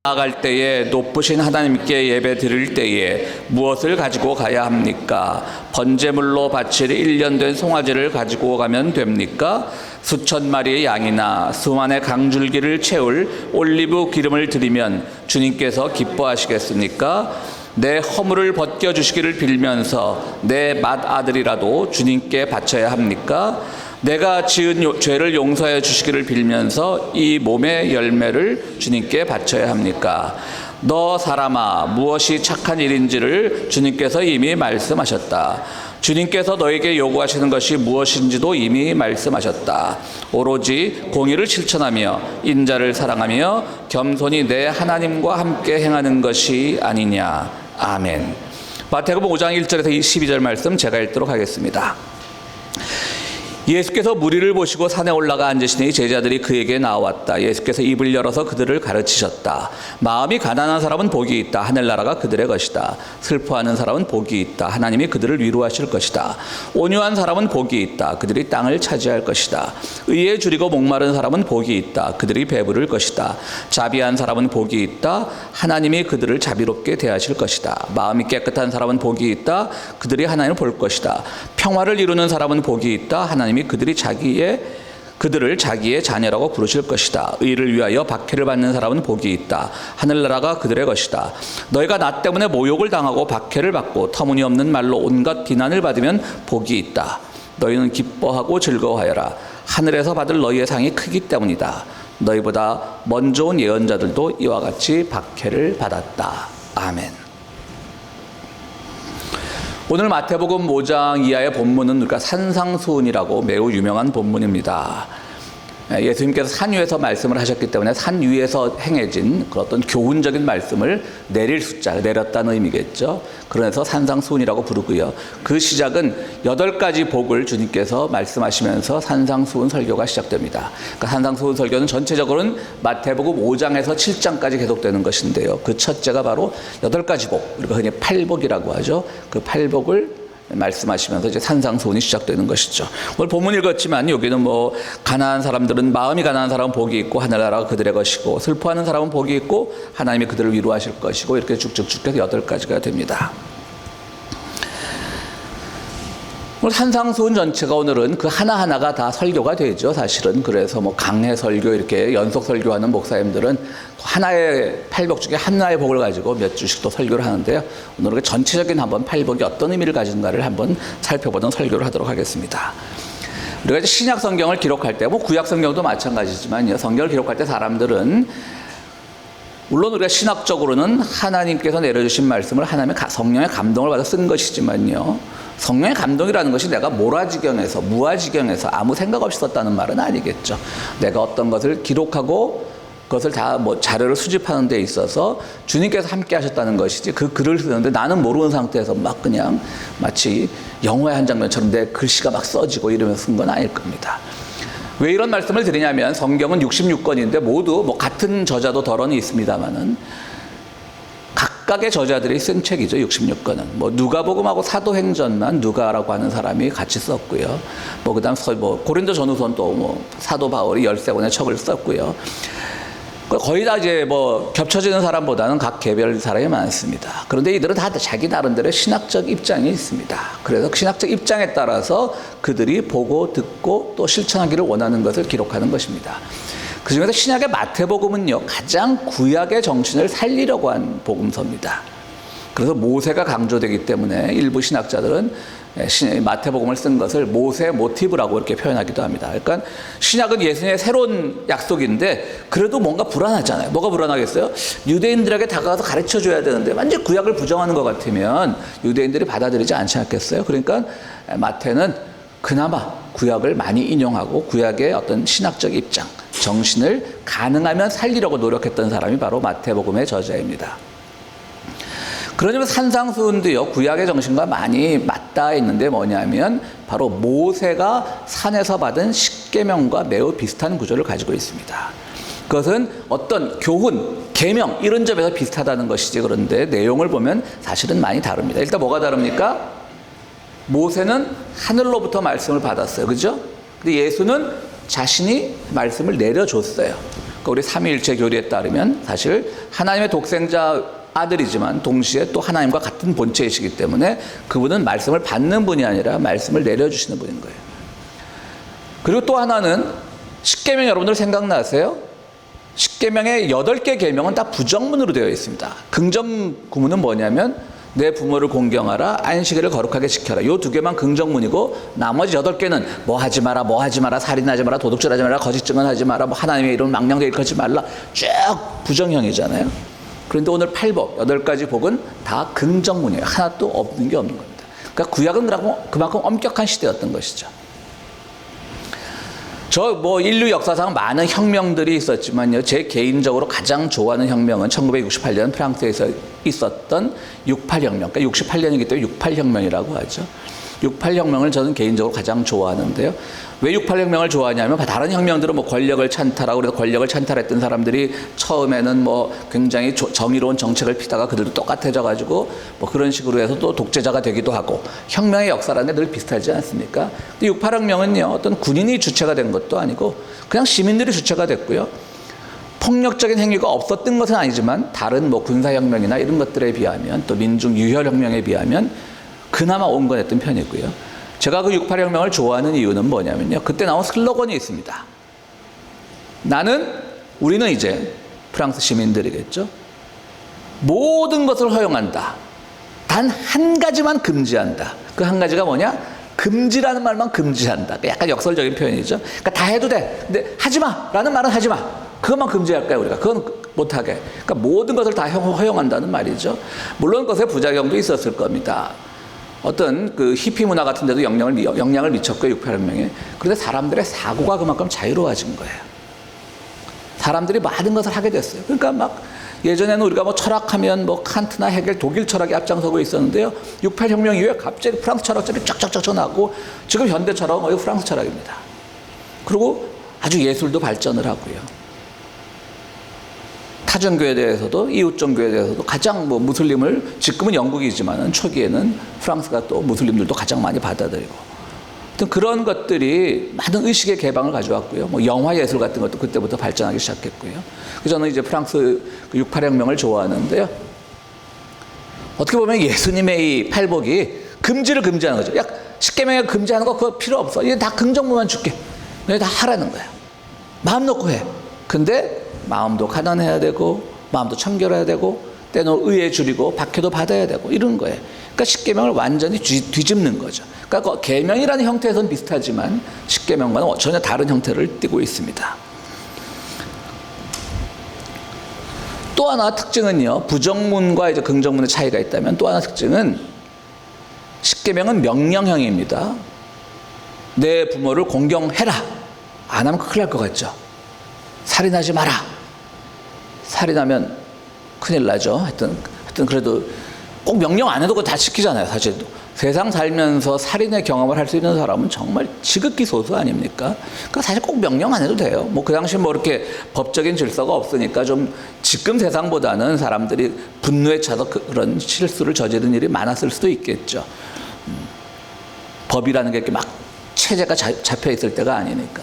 나아갈 때에 높으신 하나님께 예배 드릴 때에 무엇을 가지고 가야 합니까? 번제물로 바칠 1년 된 송아지를 가지고 가면 됩니까? 수천 마리의 양이나 수만의 강줄기를 채울 올리브 기름을 드리면 주님께서 기뻐하시겠습니까? 내 허물을 벗겨주시기를 빌면서 내 맏아들이라도 주님께 바쳐야 합니까? 내가 지은 죄를 용서해 주시기를 빌면서 이 몸의 열매를 주님께 바쳐야 합니까? 너 사람아, 무엇이 착한 일인지를 주님께서 이미 말씀하셨다. 주님께서 너에게 요구하시는 것이 무엇인지도 이미 말씀하셨다. 오로지 공의를 실천하며 인자를 사랑하며 겸손히 내 하나님과 함께 행하는 것이 아니냐. 아멘. 마태복음 5장 1절에서 12절 말씀 제가 읽도록 하겠습니다. 예수께서 무리를 보시고 산에 올라가 앉으시니 제자들이 그에게 나왔다. 예수께서 입을 열어서 그들을 가르치셨다. 마음이 가난한 사람은 복이 있다. 하늘나라가 그들의 것이다. 슬퍼하는 사람은 복이 있다. 하나님이 그들을 위로하실 것이다. 온유한 사람은 복이 있다. 그들이 땅을 차지할 것이다. 의에 줄이고 목마른 사람은 복이 있다. 그들이 배부를 것이다. 자비한 사람은 복이 있다. 하나님이 그들을 자비롭게 대하실 것이다. 마음이 깨끗한 사람은 복이 있다. 그들이 하나님을 볼 것이다. 평화를 이루는 사람은 복이 있다. 하나님이 그들을 자기의 자녀라고 부르실 것이다. 의를 위하여 박해를 받는 사람은 복이 있다. 하늘나라가 그들의 것이다. 너희가 나 때문에 모욕을 당하고 박해를 받고 터무니없는 말로 온갖 비난을 받으면 복이 있다. 너희는 기뻐하고 즐거워하여라. 하늘에서 받을 너희의 상이 크기 때문이다. 너희보다 먼저 온 예언자들도 이와 같이 박해를 받았다. 아멘. 오늘 마태복음 5장 이하의 본문은 그러니까 산상수훈이라고 매우 유명한 본문입니다. 예수님께서 산 위에서 말씀을 하셨기 때문에 산 위에서 행해진 그런 어떤 교훈적인 말씀을 내릴 숫자, 내렸다는 의미겠죠. 그래서 산상수훈이라고 부르고요. 그 시작은 8가지 복을 주님께서 말씀하시면서 산상수훈 설교가 시작됩니다. 그러니까 산상수훈 설교는 전체적으로는 마태복음 5장에서 7장까지 계속되는 것인데요. 그 첫째가 바로 8가지 복, 우리가 흔히 팔복이라고 하죠. 그 팔복을 말씀하시면서 이제 산상수훈이 시작되는 것이죠. 오늘 본문 읽었지만 여기는 가난한 사람들은 마음이 가난한 사람은 복이 있고 하늘나라가 그들의 것이고 슬퍼하는 사람은 복이 있고 하나님이 그들을 위로하실 것이고 이렇게 쭉쭉쭉 해서 8가지가 됩니다. 오늘 산상수훈 전체가 오늘은 그 하나하나가 다 설교가 되죠. 사실은 그래서 강해 설교 이렇게 연속 설교하는 목사님들은 하나의 팔복 중에 하나의 복을 가지고 몇 주씩 또 설교를 하는데요. 오늘은 전체적인 한번 팔복이 어떤 의미를 가진가를 한번 살펴보는 설교를 하도록 하겠습니다. 우리가 이제 신약 성경을 기록할 때, 구약 성경도 마찬가지지만요. 성경을 기록할 때 사람들은 물론 우리가 신학적으로는 하나님께서 내려주신 말씀을 하나님의 성령의 감동을 받아 쓴 것이지만요. 성령의 감동이라는 것이 내가 모라지경에서 무아지경에서 아무 생각 없이 썼다는 말은 아니겠죠. 내가 어떤 것을 기록하고 그것을 다 자료를 수집하는 데 있어서 주님께서 함께 하셨다는 것이지 그 글을 쓰는데 나는 모르는 상태에서 막 그냥 마치 영화의 한 장면처럼 내 글씨가 막 써지고 이러면서 쓴 건 아닐 겁니다. 왜 이런 말씀을 드리냐면 성경은 66권인데 모두 같은 저자도 덜어는 있습니다만은 각각의 저자들이 쓴 책이죠. 66권은 누가복음하고 사도행전만 누가라고 하는 사람이 같이 썼고요. 그다음 고린도 전후서는 또 사도 바울이 13권의 책을 썼고요. 거의 다 이제 겹쳐지는 사람보다는 각 개별 사람이 많습니다. 그런데 이들은 다 자기 나름대로 신학적 입장이 있습니다. 그래서 신학적 입장에 따라서 그들이 보고 듣고 또 실천하기를 원하는 것을 기록하는 것입니다. 그 중에서 신약의 마태복음은요, 가장 구약의 정신을 살리려고 한 복음서입니다. 그래서 모세가 강조되기 때문에 일부 신학자들은 마태복음을 쓴 것을 모세 모티브라고 이렇게 표현하기도 합니다. 그러니까 신약은 예수님의 새로운 약속인데 그래도 뭔가 불안하잖아요. 뭐가 불안하겠어요? 유대인들에게 다가가서 가르쳐줘야 되는데 완전 구약을 부정하는 것 같으면 유대인들이 받아들이지 않지 않겠어요? 그러니까 마태는 그나마 구약을 많이 인용하고 구약의 어떤 신학적 입장, 정신을 가능하면 살리려고 노력했던 사람이 바로 마태복음의 저자입니다. 그러면 산상수훈도요, 구약의 정신과 많이 맞닿아 있는데 뭐냐면 바로 모세가 산에서 받은 십계명과 매우 비슷한 구조를 가지고 있습니다. 그것은 어떤 교훈, 계명 이런 점에서 비슷하다는 것이지 그런데 내용을 보면 사실은 많이 다릅니다. 일단 뭐가 다릅니까? 모세는 하늘로부터 말씀을 받았어요. 그죠? 근데 예수는 자신이 말씀을 내려줬어요. 그러니까 우리 삼위일체 교리에 따르면 사실 하나님의 독생자 아들이지만 동시에 또 하나님과 같은 본체이시기 때문에 그분은 말씀을 받는 분이 아니라 말씀을 내려주시는 분인 거예요. 그리고 또 하나는 십계명 여러분들 생각나세요? 십계명의 8개 계명은 다 부정문으로 되어 있습니다. 긍정 구문은 뭐냐면 내 부모를 공경하라, 안식일을 거룩하게 지켜라. 요 2개만 긍정문이고 나머지 8개는 뭐 하지 마라, 뭐 하지 마라, 살인하지 마라, 도둑질하지 마라, 거짓 증언하지 마라, 뭐 하나님의 이름 망령되게 일컫지 말라, 쭉 부정형이잖아요. 그런데 오늘 8복, 8가지 복은 다 긍정문이에요. 하나도 없는 게 없는 겁니다. 그러니까 구약은 그만큼 엄격한 시대였던 것이죠. 인류 역사상 많은 혁명들이 있었지만요. 제 개인적으로 가장 좋아하는 혁명은 1968년 프랑스에서 있었던 68혁명. 그러니까 68년이기 때문에 68혁명이라고 하죠. 68혁명을 저는 개인적으로 가장 좋아하는데요. 왜 68혁명을 좋아하냐면 다른 혁명들은 뭐 권력을 찬탈하고 그래서 권력을 찬탈했던 사람들이 처음에는 뭐 굉장히 정의로운 정책을 피다가 그들도 똑같아져 가지고 뭐 그런 식으로 해서 또 독재자가 되기도 하고 혁명의 역사라는 게 늘 비슷하지 않습니까? 근데 68혁명은요. 어떤 군인이 주체가 된 것도 아니고 그냥 시민들이 주체가 됐고요. 폭력적인 행위가 없었던 것은 아니지만 다른 뭐 군사혁명이나 이런 것들에 비하면 또 민중 유혈혁명에 비하면 그나마 온건했던 편이고요. 제가 그 68혁명을 좋아하는 이유는 뭐냐면요. 그때 나온 슬로건이 있습니다. 우리는 이제 프랑스 시민들이겠죠. 모든 것을 허용한다. 단 한 가지만 금지한다. 그 한 가지가 뭐냐? 금지라는 말만 금지한다. 약간 역설적인 표현이죠. 그러니까 다 해도 돼. 근데 하지 마! 라는 말은 하지 마. 그것만 금지할까요, 우리가? 그건 못하게. 그러니까 모든 것을 다 허용한다는 말이죠. 물론 그것에 부작용도 있었을 겁니다. 어떤 그 히피 문화 같은 데도 영향을 미쳤고요, 68혁명에. 그런데 사람들의 사고가 그만큼 자유로워진 거예요. 사람들이 많은 것을 하게 됐어요. 그러니까 막 예전에는 우리가 뭐 철학하면 뭐 칸트나 헤겔 독일 철학이 앞장서고 있었는데요. 68혁명 이후에 갑자기 프랑스 철학자들이 쫙쫙쫙 나오고 지금 현대 철학은 거의 프랑스 철학입니다. 그리고 아주 예술도 발전을 하고요. 타전교에 대해서도 이웃종교에 대해서도 가장 뭐 무슬림을 지금은 영국이지만 초기에는 프랑스가 또 무슬림들도 가장 많이 받아들이고 그런 것들이 많은 의식의 개방을 가져왔고요. 뭐 영화 예술 같은 것도 그때부터 발전하기 시작했고요. 그래서 저는 이제 프랑스 68혁명을 좋아하는데요. 어떻게 보면 예수님의 이 팔복이 금지를 금지하는 거죠. 십계명에 금지하는 거 그거 필요 없어. 이게 다 긍정문만 줄게. 너희 다 하라는 거야. 마음 놓고 해. 근데 마음도 가난해야 되고 마음도 청결해야 되고 때는 의에 줄이고 박해도 받아야 되고 이런 거예요. 그러니까 십계명을 완전히 뒤집는 거죠. 그러니까 계명이라는 형태에서는 비슷하지만 십계명과는 전혀 다른 형태를 띠고 있습니다. 또 하나 특징은요. 부정문과 이제 긍정문의 차이가 있다면 또 하나 특징은 십계명은 명령형입니다. 내 부모를 공경해라. 안 하면 큰일 날 것 같죠. 살인하지 마라. 살인하면 큰일 나죠. 하여튼 그래도 꼭 명령 안 해도 그거 다 지키잖아요. 사실 세상 살면서 살인의 경험을 할 수 있는 사람은 정말 지극히 소수 아닙니까? 그러니까 사실 꼭 명령 안 해도 돼요. 뭐 그 당시 뭐 이렇게 법적인 질서가 없으니까 좀 지금 세상보다는 사람들이 분노에 차서 그런 실수를 저지른 일이 많았을 수도 있겠죠. 법이라는 게 이렇게 막 체제가 잡혀 있을 때가 아니니까.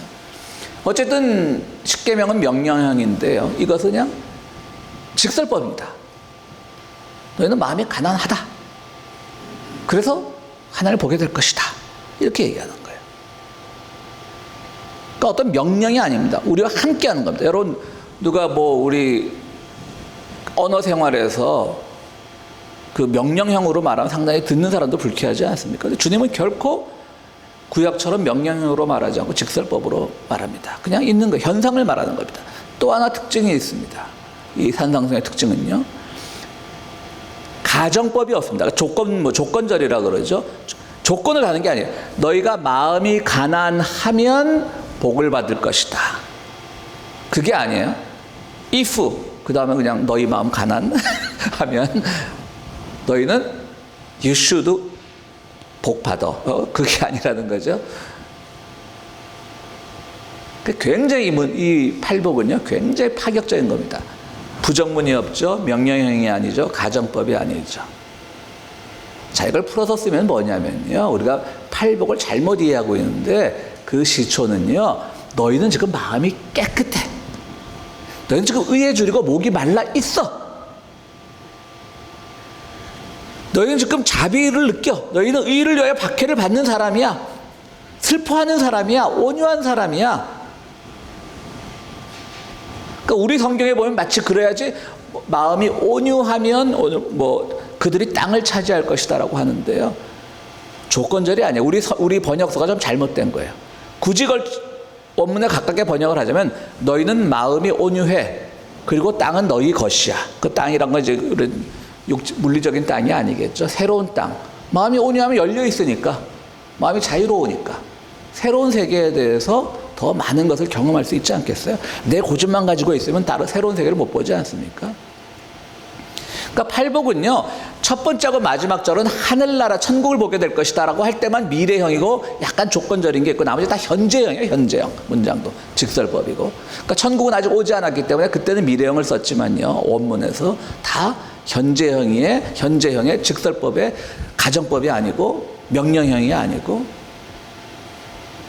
어쨌든 십계명은 명령형인데요. 이것은 그냥 직설법입니다. 너희는 마음이 가난하다. 그래서 하나님을 보게 될 것이다. 이렇게 얘기하는 거예요. 그러니까 어떤 명령이 아닙니다. 우리와 함께 하는 겁니다. 여러분 누가 뭐 우리 언어 생활에서 그 명령형으로 말하면 상당히 듣는 사람도 불쾌하지 않습니까? 근데 주님은 결코 구약처럼 명령형으로 말하지 않고 직설법으로 말합니다. 그냥 있는 거, 현상을 말하는 겁니다. 또 하나 특징이 있습니다. 이 산상수의 특징은요. 가정법이 없습니다. 조건절이라 그러죠. 조건을 하는 게 아니에요. 너희가 마음이 가난하면 복을 받을 것이다. 그게 아니에요. if, 그 다음에 그냥 너희 마음 가난하면 너희는 you should 복 받아. 그게 아니라는 거죠. 굉장히 이 팔복은요, 굉장히 파격적인 겁니다. 부정문이 없죠. 명령형이 아니죠. 가정법이 아니죠. 자, 이걸 풀어서 쓰면 뭐냐면요. 우리가 팔복을 잘못 이해하고 있는데 그 시초는요. 너희는 지금 마음이 깨끗해. 너희는 지금 의에 줄이고 목이 말라 있어. 너희는 지금 자비를 느껴. 너희는 의를 위하여 박해를 받는 사람이야. 슬퍼하는 사람이야. 온유한 사람이야. 그러니까 우리 성경에 보면 마치 그래야지 마음이 온유하면 그들이 땅을 차지할 것이다라고 하는데요. 조건절이 아니에요. 우리 번역서가 좀 잘못된 거예요. 굳이 원문에 가깝게 번역을 하자면 너희는 마음이 온유해. 그리고 땅은 너희 것이야. 그 땅이란 건 이제 물리적인 땅이 아니겠죠. 새로운 땅. 마음이 온유하면 열려 있으니까, 마음이 자유로우니까 새로운 세계에 대해서 더 많은 것을 경험할 수 있지 않겠어요? 내 고집만 가지고 있으면 다른 새로운 세계를 못 보지 않습니까? 그러니까 팔복은요, 첫 번째하고 마지막 절은 하늘나라 천국을 보게 될 것이다 라고 할 때만 미래형이고 약간 조건절인 게 있고, 나머지 다 현재형이에요. 현재형 문장도 직설법이고. 그러니까 천국은 아직 오지 않았기 때문에 그때는 미래형을 썼지만요, 원문에서 다 현재형의 직설법의 가정법이 아니고 명령형이 아니고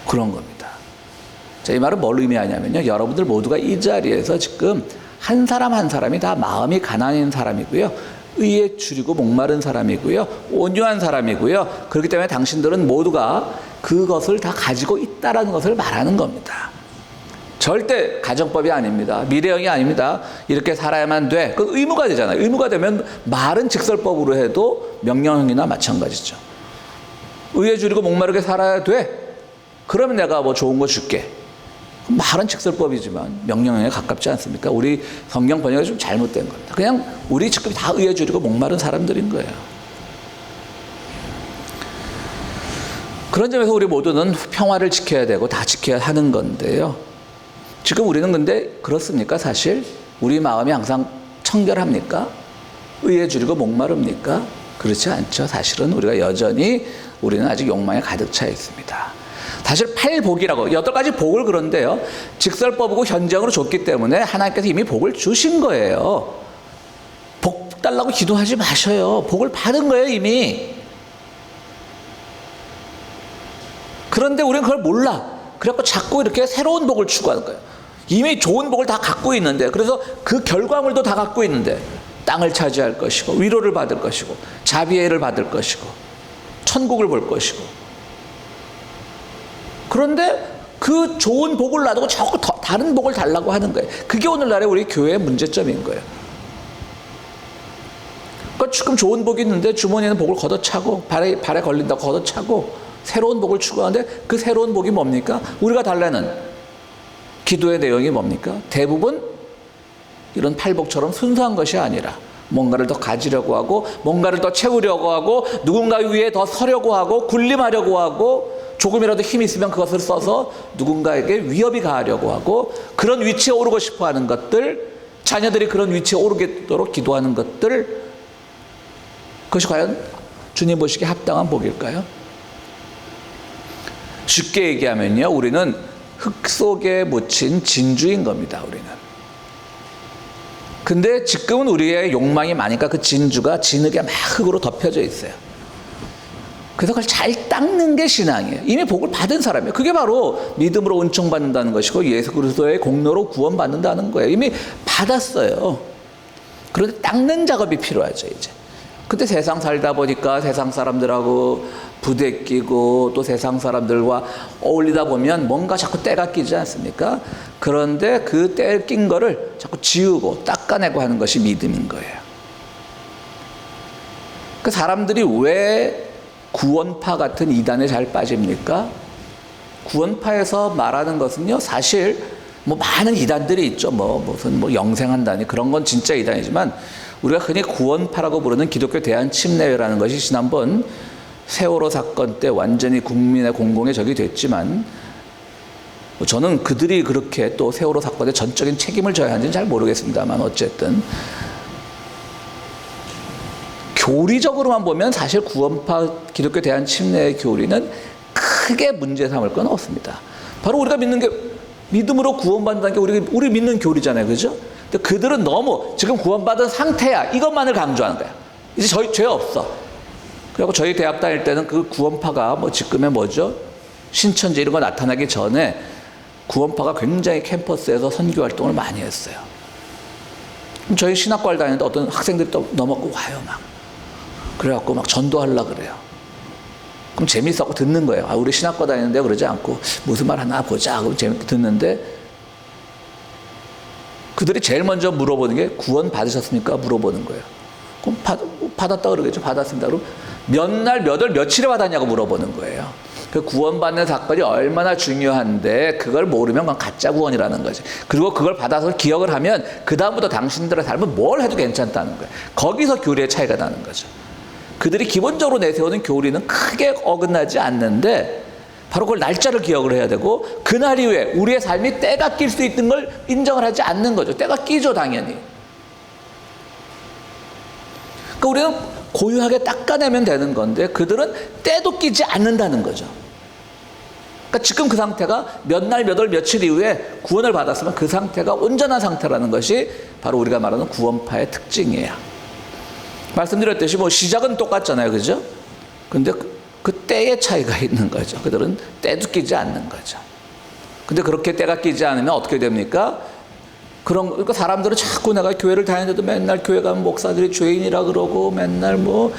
그런 겁니다. 자, 이 말은 뭘 의미하냐면요, 여러분들 모두가 이 자리에서 지금 한 사람 한 사람이 다 마음이 가난한 사람이고요, 의에 줄이고 목마른 사람이고요, 온유한 사람이고요. 그렇기 때문에 당신들은 모두가 그것을 다 가지고 있다라는 것을 말하는 겁니다. 절대 가정법이 아닙니다. 미래형이 아닙니다. 이렇게 살아야만 돼. 그 의무가 되잖아요. 의무가 되면 말은 직설법으로 해도 명령형이나 마찬가지죠. 의에 줄이고 목마르게 살아야 돼. 그러면 내가 뭐 좋은 거 줄게. 말은 직설법이지만 명령형에 가깝지 않습니까? 우리 성경 번역이 좀 잘못된 겁니다. 그냥 우리 지금 다 의에 줄이고 목마른 사람들인 거예요. 그런 점에서 우리 모두는 평화를 지켜야 되고 다 지켜야 하는 건데요. 지금 우리는 근데 그렇습니까? 사실 우리 마음이 항상 청결합니까? 의에 줄이고 목마릅니까? 그렇지 않죠. 사실은 우리가 여전히 우리는 아직 욕망에 가득 차 있습니다. 사실 8복이라고 8가지 복을 그런데요, 직설법이고 현정으로 줬기 때문에 하나님께서 이미 복을 주신 거예요. 복 달라고 기도하지 마셔요. 복을 받은 거예요, 이미. 그런데 우리는 그걸 몰라. 그래갖고 자꾸 이렇게 새로운 복을 추구하는 거예요. 이미 좋은 복을 다 갖고 있는데, 그래서 그 결과물도 다 갖고 있는데, 땅을 차지할 것이고 위로를 받을 것이고 자비애를 받을 것이고 천국을 볼 것이고, 그런데 그 좋은 복을 놔두고 자꾸 다른 복을 달라고 하는 거예요. 그게 오늘날의 우리 교회의 문제점인 거예요. 그러니까 지금 좋은 복이 있는데 주머니에는 복을 걷어차고 발에 걸린다고 걷어차고 새로운 복을 추구하는데, 그 새로운 복이 뭡니까? 우리가 달라는 기도의 내용이 뭡니까? 대부분 이런 팔복처럼 순수한 것이 아니라 뭔가를 더 가지려고 하고, 뭔가를 더 채우려고 하고, 누군가 위에 더 서려고 하고, 군림하려고 하고, 조금이라도 힘이 있으면 그것을 써서 누군가에게 위협이 가하려고 하고, 그런 위치에 오르고 싶어 하는 것들, 자녀들이 그런 위치에 오르도록 기도하는 것들, 그것이 과연 주님 보시기에 합당한 복일까요? 쉽게 얘기하면요, 우리는 흙 속에 묻힌 진주인 겁니다. 우리는. 근데 지금은 우리의 욕망이 많으니까 그 진주가 진흙에 막 흙으로 덮여져 있어요. 그래서 그걸 잘 닦는 게 신앙이에요. 이미 복을 받은 사람이에요. 그게 바로 믿음으로 은총받는다는 것이고 예수 그리스도의 공로로 구원받는다는 거예요. 이미 받았어요. 그런데 닦는 작업이 필요하죠, 이제. 근데 세상 살다 보니까 세상 사람들하고 부대끼고 또 세상 사람들과 어울리다 보면 뭔가 자꾸 때가 끼지 않습니까? 그런데 그 때 낀 거를 자꾸 지우고 닦아내고 하는 것이 믿음인 거예요. 그 사람들이 왜 구원파 같은 이단에 잘 빠집니까? 구원파에서 말하는 것은요, 사실 뭐 많은 이단들이 있죠. 무슨 영생한다니 그런 건 진짜 이단이지만, 우리가 흔히 구원파라고 부르는 기독교 대한침례회라는 것이 지난번 세월호 사건 때 완전히 국민의 공공의 적이 됐지만, 저는 그들이 그렇게 또 세월호 사건에 전적인 책임을 져야 하는지는 잘 모르겠습니다만, 어쨌든 교리적으로만 보면 사실 구원파 기독교 대한침례의 교리는 크게 문제 삼을 건 없습니다. 바로 우리가 믿는 게, 믿음으로 구원받는다는 게 우리 믿는 교리잖아요, 그죠? 근데 그들은 너무 지금 구원받은 상태야, 이것만을 강조하는 거야. 이제 저희 죄 없어. 그리고 저희 대학 다닐 때는 그 구원파가 지금의 신천지 이런 거 나타나기 전에 구원파가 굉장히 캠퍼스에서 선교 활동을 많이 했어요. 저희 신학과를 다니는데 어떤 학생들이 또 넘어가고 와요, 막. 그래갖고 막 전도하려고 그래요. 그럼 재밌었고 듣는 거예요. 아, 우리 신학과 다니는데 그러지 않고 무슨 말 하나 보자. 그럼 재밌게 듣는데 그들이 제일 먼저 물어보는 게 구원 받으셨습니까? 물어보는 거예요. 그럼 받았다 그러겠죠. 받았습니다. 그럼 몇 날, 몇 월, 며칠에 받았냐고 물어보는 거예요. 그 구원받는 사건이 얼마나 중요한데 그걸 모르면 그건 가짜 구원이라는 거지. 그리고 그걸 받아서 기억을 하면 그 다음부터 당신들의 삶은 뭘 해도 괜찮다는 거예요. 거기서 교리의 차이가 나는 거죠. 그들이 기본적으로 내세우는 교리는 크게 어긋나지 않는데 바로 그걸 날짜를 기억을 해야 되고 그날 이후에 우리의 삶이 때가 낄 수 있는 걸 인정을 하지 않는 거죠. 때가 끼죠, 당연히. 그러니까 우리는 고유하게 닦아내면 되는 건데 그들은 때도 끼지 않는다는 거죠. 그러니까 지금 그 상태가 몇 날, 몇 월, 며칠 이후에 구원을 받았으면 그 상태가 온전한 상태라는 것이 바로 우리가 말하는 구원파의 특징이에요. 말씀드렸듯이 뭐 시작은 똑같잖아요, 그죠? 근데 그 때의 차이가 있는 거죠. 그들은 때도 끼지 않는 거죠. 근데 그렇게 때가 끼지 않으면 어떻게 됩니까? 그러니까 사람들은 자꾸 내가 교회를 다니는데도 맨날 교회 가면 목사들이 죄인이라 그러고 맨날 뭐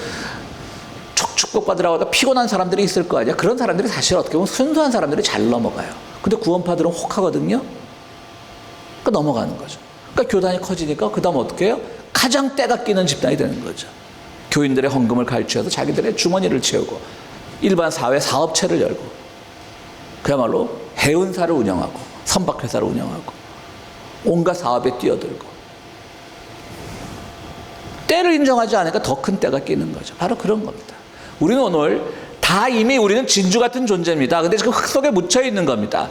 축복받으라고 하다 피곤한 사람들이 있을 거 아니야. 그런 사람들이 사실 어떻게 보면 순수한 사람들이 잘 넘어가요. 근데 구원파들은 혹하거든요. 그러니까 넘어가는 거죠. 그러니까 교단이 커지니까 그 다음 어떻게 해요? 가장 때가 끼는 집단이 되는 거죠. 교인들의 헌금을 갈취해서 자기들의 주머니를 채우고 일반 사회 사업체를 열고 그야말로 해운사를 운영하고 선박회사를 운영하고 온갖 사업에 뛰어들고 때를 인정하지 않으니까 더 큰 때가 끼는 거죠. 바로 그런 겁니다. 우리는 오늘 다 이미 우리는 진주 같은 존재입니다. 근데 지금 흙 속에 묻혀 있는 겁니다.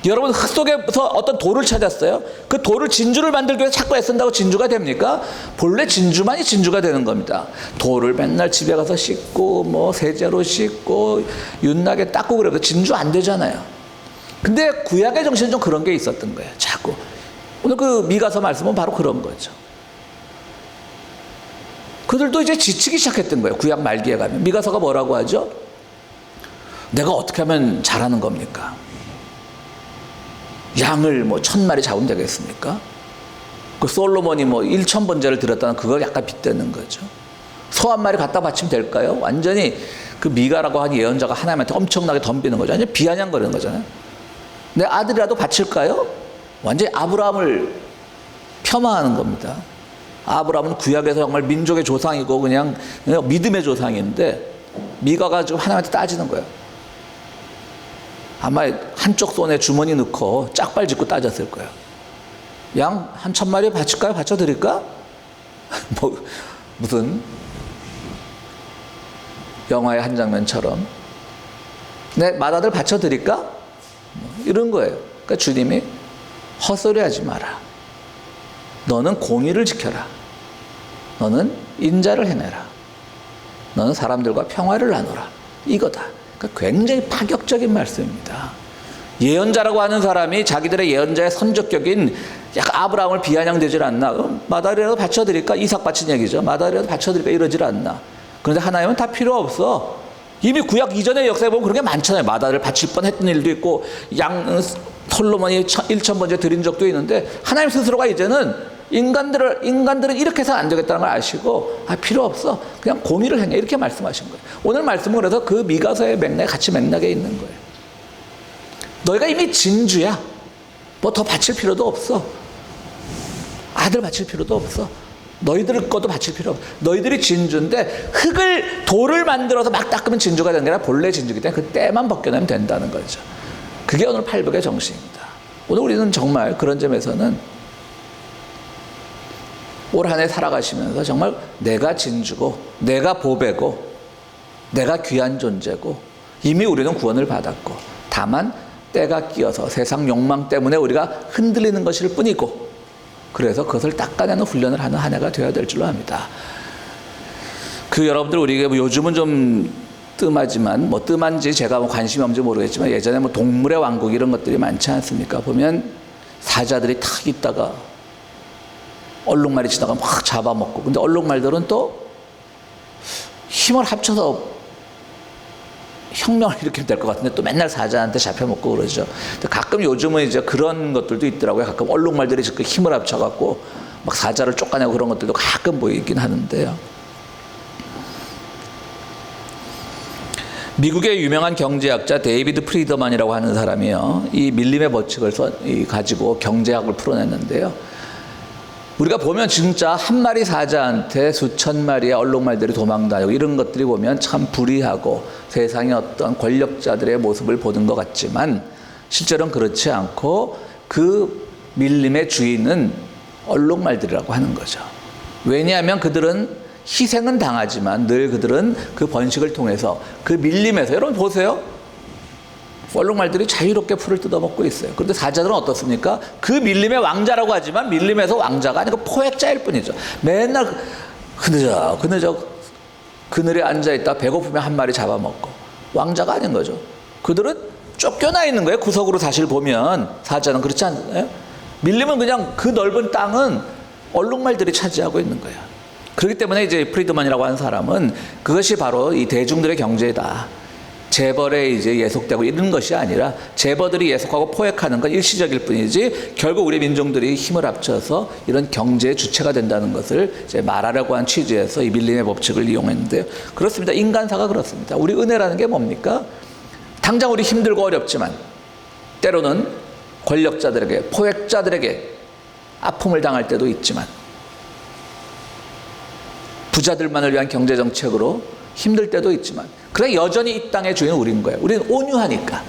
여러분 흙 속에서 어떤 돌을 찾았어요. 그 돌을 진주를 만들기 위해서 자꾸 애쓴다고 진주가 됩니까? 본래 진주만이 진주가 되는 겁니다. 돌을 맨날 집에 가서 씻고 뭐 세제로 씻고 윤나게 닦고 그래도 진주 안 되잖아요. 근데 구약의 정신은 좀 그런 게 있었던 거예요. 자꾸 오늘 그 미가서 말씀은 바로 그런 거죠. 그들도 이제 지치기 시작했던 거예요. 구약 말기에 가면 미가서가 뭐라고 하죠? 내가 어떻게 하면 잘하는 겁니까? 양을 뭐 1000마리 잡으면 되겠습니까? 그 솔로몬이 뭐 1000번제를 드렸다는 그걸 약간 빗대는 거죠. 소 한 마리 갖다 바치면 될까요? 완전히 그 미가라고 한 예언자가 하나님한테 엄청나게 덤비는 거죠. 완전히 비아냥거리는 거잖아요. 내 아들이라도 바칠까요? 완전히 아브라함을 폄하하는 겁니다. 아브라함은 구약에서 정말 민족의 조상이고 그냥 믿음의 조상인데 미가가 지금 하나님한테 따지는 거예요. 아마 한쪽 손에 주머니 넣고 짝발 짚고 따졌을 거예요. 양 한 1000마리 바칠까요? 바쳐드릴까? 뭐 무슨 영화의 한 장면처럼 내 맏아들 바쳐드릴까? 뭐 이런 거예요. 그러니까 주님이 헛소리하지 마라. 너는 공의를 지켜라. 너는 인자를 해내라. 너는 사람들과 평화를 나누라. 이거다. 그러니까 굉장히 파격적인 말씀입니다. 예언자라고 하는 사람이 자기들의 예언자의 선적격인 약간 아브라함을 비아냥대질 않나? 맏아들이라도 바쳐드릴까? 이삭 바친 얘기죠. 맏아들이라도 바쳐드릴까? 이러질 않나? 그런데 하나님은 다 필요 없어. 이미 구약 이전의 역사에 보면 그런 게 많잖아요. 맏아들을 바칠 뻔했던 일도 있고 양 솔로몬이 1000번째 드린 적도 있는데 하나님 스스로가 이제는 인간들은 이렇게 해서 안 되겠다는 걸 아시고 필요 없어. 그냥 공의를 행해. 이렇게 말씀하신 거예요. 오늘 말씀은 그래서 그 미가서의 맥락에 같이 맥락에 있는 거예요. 너희가 이미 진주야. 뭐 더 바칠 필요도 없어. 아들 바칠 필요도 없어. 너희들 것도 바칠 필요 없어. 너희들이 진주인데 돌을 만들어서 막 닦으면 진주가 되는 게 아니라 본래 진주이기 때문에 그 때만 벗겨내면 된다는 거죠. 그게 오늘 팔복의 정신입니다. 오늘 우리는 정말 그런 점에서는 올 한 해 살아가시면서 정말 내가 진주고 내가 보배고 내가 귀한 존재고 이미 우리는 구원을 받았고 다만 때가 끼어서 세상 욕망 때문에 우리가 흔들리는 것일 뿐이고 그래서 그것을 닦아내는 훈련을 하는 한 해가 되어야 될 줄로 압니다. 여러분들 우리가 뭐 요즘은 좀 뜸하지만 뭐 뜸한지 제가 뭐 관심이 없는지 모르겠지만 예전에 뭐 동물의 왕국 이런 것들이 많지 않습니까? 보면 사자들이 탁 있다가 얼룩말이 지나가 막 잡아먹고 근데 얼룩말들은 또 힘을 합쳐서 혁명을 일으키면 될 것 같은데 또 맨날 사자한테 잡혀먹고 그러죠. 근데 가끔 요즘은 이제 그런 것들도 있더라고요. 가끔 얼룩말들이 힘을 합쳐갖고 막 사자를 쫓아내고 그런 것들도 가끔 보이긴 하는데요. 미국의 유명한 경제학자 데이비드 프리드만이라고 하는 사람이요, 이 밀림의 법칙을 가지고 경제학을 풀어냈는데요. 우리가 보면 진짜 한 마리 사자한테 수천 마리의 얼룩말들이 도망다니고 이런 것들이 보면 참 불의하고 세상의 어떤 권력자들의 모습을 보는 것 같지만 실제로는 그렇지 않고 그 밀림의 주인은 얼룩말들이라고 하는 거죠. 왜냐하면 그들은 희생은 당하지만 늘 그들은 그 번식을 통해서 그 밀림에서, 여러분 보세요, 얼룩말들이 자유롭게 풀을 뜯어먹고 있어요. 그런데 사자들은 어떻습니까? 그 밀림의 왕자라고 하지만 밀림에서 왕자가 아니고 포획자일 뿐이죠. 맨날 그느적 그늘에 앉아있다 배고프면 한 마리 잡아먹고 왕자가 아닌 거죠. 그들은 쫓겨나 있는 거예요. 구석으로 사실 보면 사자는 그렇지 않나요? 밀림은 그냥 그 넓은 땅은 얼룩말들이 차지하고 있는 거예요. 그렇기 때문에 이제 프리드만이라고 하는 사람은 그것이 바로 이 대중들의 경제다, 재벌에 이제 예속되고 이런 것이 아니라 재벌들이 예속하고 포획하는 건 일시적일 뿐이지 결국 우리 민족들이 힘을 합쳐서 이런 경제의 주체가 된다는 것을 이제 말하려고 한 취지에서 이 밀림의 법칙을 이용했는데요. 그렇습니다. 인간사가 그렇습니다. 우리 은혜라는 게 뭡니까? 당장 우리 힘들고 어렵지만 때로는 권력자들에게, 포획자들에게 아픔을 당할 때도 있지만 부자들만을 위한 경제정책으로 힘들 때도 있지만 그래 여전히 이 땅의 주인은 우리인 거예요. 우리는 온유하니까.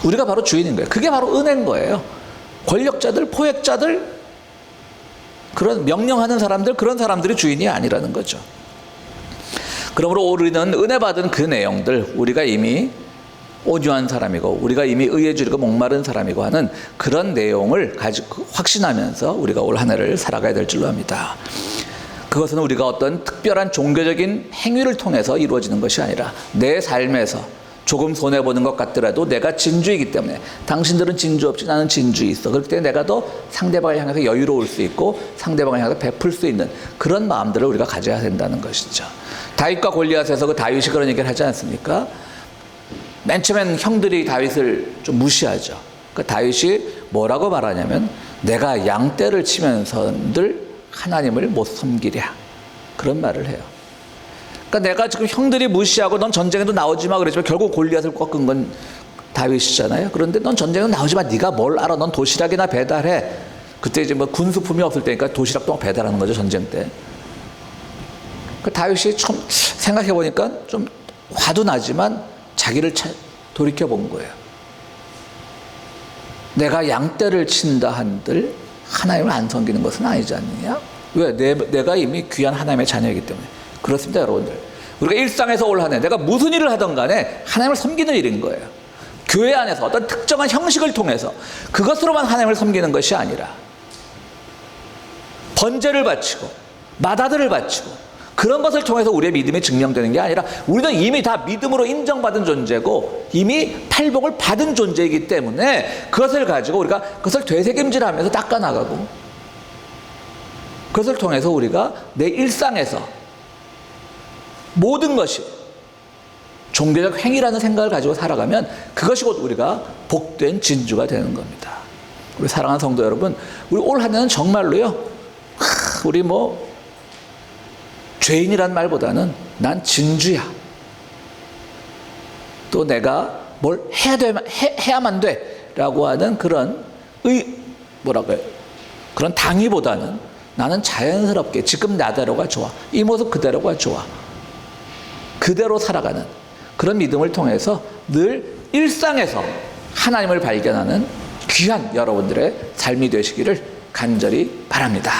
우리가 바로 주인인 거예요. 그게 바로 은혜인 거예요. 권력자들, 포획자들, 그런 명령하는 사람들, 그런 사람들이 주인이 아니라는 거죠. 그러므로 우리는 은혜 받은 그 내용들, 우리가 이미 온유한 사람이고 우리가 이미 의에 주리고 목마른 사람이고 하는 그런 내용을 가지고 확신하면서 우리가 올 한 해를 살아가야 될 줄로 압니다. 그것은 우리가 어떤 특별한 종교적인 행위를 통해서 이루어지는 것이 아니라 내 삶에서 조금 손해보는 것 같더라도 내가 진주이기 때문에, 당신들은 진주 없지 나는 진주 있어, 그렇기 때문에 내가 더 상대방을 향해서 여유로울 수 있고 상대방을 향해서 베풀 수 있는 그런 마음들을 우리가 가져야 된다는 것이죠. 다윗과 골리앗에서 그 다윗이 그런 얘기를 하지 않습니까? 맨 처음엔 형들이 다윗을 좀 무시하죠. 그 다윗이 뭐라고 말하냐면 내가 양떼를 치면서 늘 하나님을 못 섬기랴, 그런 말을 해요. 그러니까 내가 지금 형들이 무시하고 넌 전쟁에도 나오지 마 그랬지만 결국 골리앗을 꺾은 건 다윗이잖아요. 그런데 넌 전쟁에도 나오지 마, 네가 뭘 알아, 넌 도시락이나 배달해. 그때 이제 뭐 군수품이 없을 때니까 도시락도 배달하는 거죠, 전쟁 때. 그 다윗이 좀 생각해 보니까 좀 화도 나지만 자기를 돌이켜 본 거예요. 내가 양떼를 친다 한들 하나님을 안 섬기는 것은 아니지 않느냐? 왜? 내가 이미 귀한 하나님의 자녀이기 때문에. 그렇습니다, 여러분들. 우리가 일상에서 올 한 해 내가 무슨 일을 하든 간에 하나님을 섬기는 일인 거예요. 교회 안에서 어떤 특정한 형식을 통해서 그것으로만 하나님을 섬기는 것이 아니라 번제를 바치고 마다들을 바치고 그런 것을 통해서 우리의 믿음이 증명되는 게 아니라 우리는 이미 다 믿음으로 인정받은 존재고 이미 팔복을 받은 존재이기 때문에 그것을 가지고 우리가 그것을 되새김질하면서 닦아나가고 그것을 통해서 우리가 내 일상에서 모든 것이 종교적 행위라는 생각을 가지고 살아가면 그것이 곧 우리가 복된 진주가 되는 겁니다. 우리 사랑하는 성도 여러분, 우리 올 한 해는 정말로요, 우리 죄인이란 말보다는 난 진주야. 또 내가 뭘 해야만 돼 라고 하는 그런 그런 당위보다는 나는 자연스럽게 지금 나대로가 좋아, 이 모습 그대로가 좋아, 그대로 살아가는 그런 믿음을 통해서 늘 일상에서 하나님을 발견하는 귀한 여러분들의 삶이 되시기를 간절히 바랍니다.